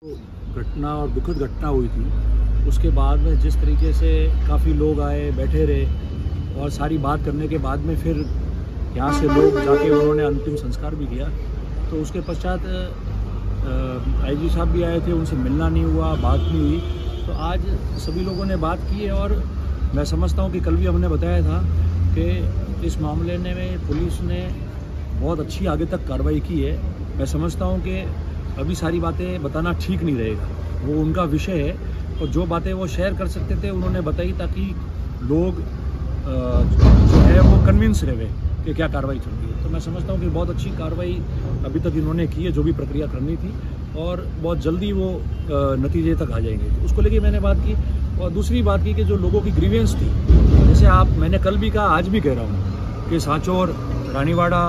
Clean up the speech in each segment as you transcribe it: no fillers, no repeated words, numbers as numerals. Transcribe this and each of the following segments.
घटना और दुखद घटना हुई थी, उसके बाद में जिस तरीके से काफ़ी लोग आए, बैठे रहे और सारी बात करने के बाद में फिर यहाँ से लोग जाके उन्होंने अंतिम संस्कार भी किया। तो उसके पश्चात आईजी साहब भी आए थे, उनसे मिलना नहीं हुआ, बात नहीं हुई। तो आज सभी लोगों ने बात की है और मैं समझता हूँ कि कल भी हमने बताया था कि इस मामले में पुलिस ने बहुत अच्छी आगे तक कार्रवाई की है। मैं समझता हूँ कि अभी सारी बातें बताना ठीक नहीं रहेगा, वो उनका विषय है और जो बातें वो शेयर कर सकते थे उन्होंने बताई, ताकि लोग जो है वो कन्विंस रहे कि क्या कार्रवाई चल रही है। तो मैं समझता हूँ कि बहुत अच्छी कार्रवाई अभी तक इन्होंने की है, जो भी प्रक्रिया करनी थी, और बहुत जल्दी वो नतीजे तक आ जाएंगे। तो उसको लेके मैंने बात की। और दूसरी बात की कि जो लोगों की ग्रीवेंस थी, जैसे मैंने कल भी कहा, आज भी कह रहा हूँ कि सांचौर, रानीवाड़ा,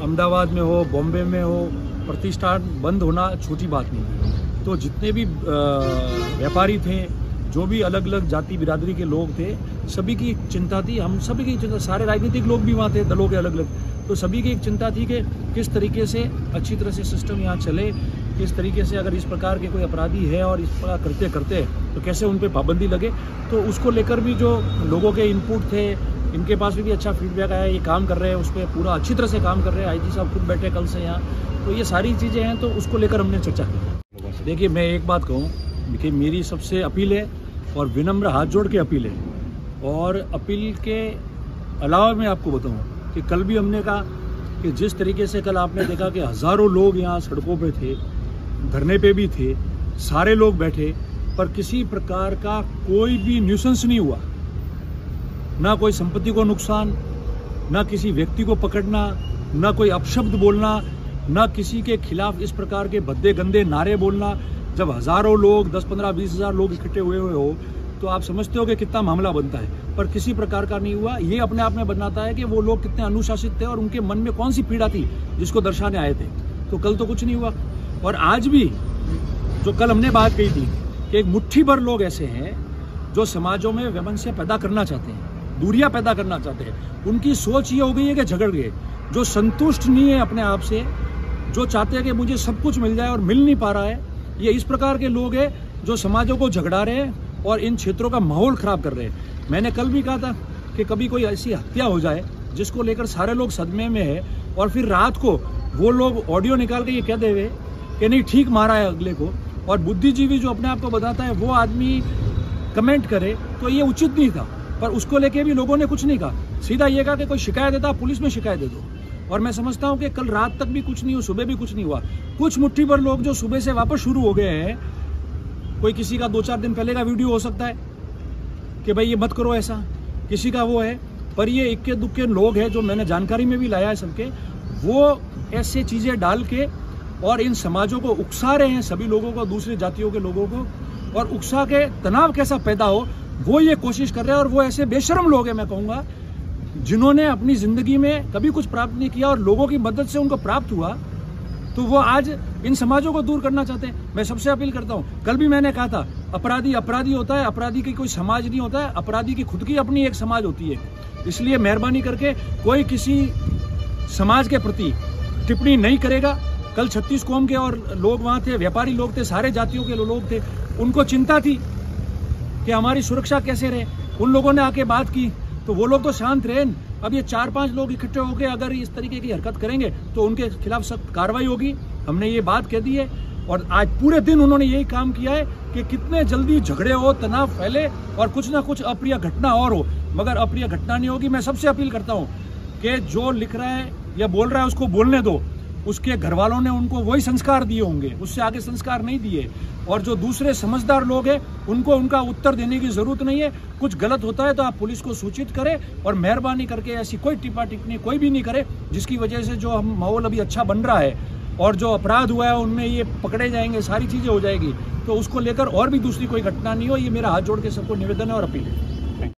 अहमदाबाद में हो, बॉम्बे में हो, प्रतिष्ठान बंद होना छोटी बात नहीं है। तो जितने भी व्यापारी थे, जो भी अलग अलग जाति बिरादरी के लोग थे, सभी की चिंता थी, हम सभी की चिंता, सारे राजनीतिक लोग भी वहाँ थे, दलों के अलग अलग। तो सभी की एक चिंता थी कि किस तरीके से अच्छी तरह से सिस्टम यहाँ चले, किस तरीके से अगर इस प्रकार के कोई अपराधी है और इस प्रकार करते करते तो कैसे उन पर पाबंदी लगे। तो उसको लेकर भी जो लोगों के इनपुट थे, इनके पास भी अच्छा फीडबैक आया, ये काम कर रहे हैं, उस पर पूरा अच्छी तरह से काम कर रहे हैं। आईजी साहब खुद बैठे कल से यहाँ, तो ये सारी चीज़ें हैं, तो उसको लेकर हमने चर्चा की। देखिए, मैं एक बात कहूँ कि मेरी सबसे अपील है और विनम्र हाथ जोड़ के अपील है, और अपील के अलावा मैं आपको बताऊँ कि कल भी हमने कहा कि जिस तरीके से कल आपने देखा कि हज़ारों लोग यहाँ सड़कों पे थे, धरने पे भी थे, सारे लोग बैठे, पर किसी प्रकार का कोई भी न्यूसेंस नहीं हुआ, ना कोई संपत्ति को नुकसान, ना किसी व्यक्ति को पकड़ना, ना कोई अपशब्द बोलना, ना किसी के खिलाफ इस प्रकार के भद्दे गंदे नारे बोलना। जब हज़ारों लोग, 10, 15, 20 हज़ार लोग इकट्ठे हुए हो तो आप समझते हो कि कितना मामला बनता है, पर किसी प्रकार का नहीं हुआ। ये अपने आप में बताता है कि वो लोग कितने अनुशासित थे और उनके मन में कौन सी पीड़ा थी जिसको दर्शाने आए थे। तो कल तो कुछ नहीं हुआ। और आज भी जो कल हमने बात कही थी कि एक मुट्ठी भर लोग ऐसे हैं जो समाजों में वैमनस्य पैदा करना चाहते हैं, दूरियां पैदा करना चाहते हैं। उनकी सोच ये हो गई है कि झगड़ गए, जो संतुष्ट नहीं है अपने आप से, जो चाहते हैं कि मुझे सब कुछ मिल जाए और मिल नहीं पा रहा है। ये इस प्रकार के लोग हैं जो समाजों को झगड़ा रहे हैं और इन क्षेत्रों का माहौल खराब कर रहे हैं। मैंने कल भी कहा था कि कभी कोई ऐसी हत्या हो जाए जिसको लेकर सारे लोग सदमे में है, और फिर रात को वो लोग ऑडियो निकाल के ये कह देवे कि नहीं ठीक मारा है अगले को, और बुद्धिजीवी जो अपने आप को बताता है वो आदमी कमेंट करे, तो ये उचित नहीं था। पर उसको लेके भी लोगों ने कुछ नहीं कहा, सीधा ये कहा कि कोई शिकायत देता पुलिस में शिकायत दे दो। और मैं समझता हूँ कि कल रात तक भी कुछ नहीं हुआ, सुबह भी कुछ नहीं हुआ। कुछ मुट्ठी भर लोग जो सुबह से वापस शुरू हो गए हैं, कोई किसी का 2-4 दिन पहले का वीडियो हो सकता है कि भाई ये मत करो ऐसा, किसी का वो है, पर ये इक्के दुक्के लोग हैं जो मैंने जानकारी में भी लाया है सबके, वो ऐसे चीज़ें डाल के और इन समाजों को उकसा रहे हैं, सभी लोगों को, दूसरी जातियों के लोगों को, और उकसा के तनाव कैसा पैदा हो वो ये कोशिश कर रहे हैं। और वो ऐसे बेशर्म लोग हैं, मैं कहूँगा, जिन्होंने अपनी ज़िंदगी में कभी कुछ प्राप्त नहीं किया और लोगों की मदद से उनको प्राप्त हुआ, तो वो आज इन समाजों को दूर करना चाहते हैं। मैं सबसे अपील करता हूँ, कल भी मैंने कहा था, अपराधी अपराधी होता है, अपराधी की कोई समाज नहीं होता है, अपराधी की खुद की अपनी एक समाज होती है। इसलिए मेहरबानी करके कोई किसी समाज के प्रति टिप्पणी नहीं करेगा। कल 36 कौम के और लोग वहाँ थे, व्यापारी लोग थे, सारे जातियों के लोग थे, उनको चिंता थी कि हमारी सुरक्षा कैसे रहे। उन लोगों ने आके बात की तो वो लोग तो शांत रहे। अब ये 4-5 लोग इकट्ठे होकर अगर इस तरीके की हरकत करेंगे तो उनके खिलाफ सख्त कार्रवाई होगी। हमने ये बात कह दी है, और आज पूरे दिन उन्होंने यही काम किया है कि कितने जल्दी झगड़े हो, तनाव फैले और कुछ ना कुछ अप्रिय घटना और हो, मगर अप्रिय घटना नहीं होगी। मैं सबसे अपील करता हूँ कि जो लिख रहा है या बोल रहा है उसको बोलने दो, उसके घर वालों ने उनको वही संस्कार दिए होंगे, उससे आगे संस्कार नहीं दिए। और जो दूसरे समझदार लोग हैं उनको उनका उत्तर देने की जरूरत नहीं है। कुछ गलत होता है तो आप पुलिस को सूचित करें, और मेहरबानी करके ऐसी कोई टिप्पा टिप्पणी कोई भी नहीं करे जिसकी वजह से जो हम माहौल अभी अच्छा बन रहा है और जो अपराध हुआ है उनमें ये पकड़े जाएंगे, सारी चीज़ें हो जाएगी, तो उसको लेकर और भी दूसरी कोई घटना नहीं हो। ये मेरा हाथ जोड़ के सबको निवेदन है और अपील है।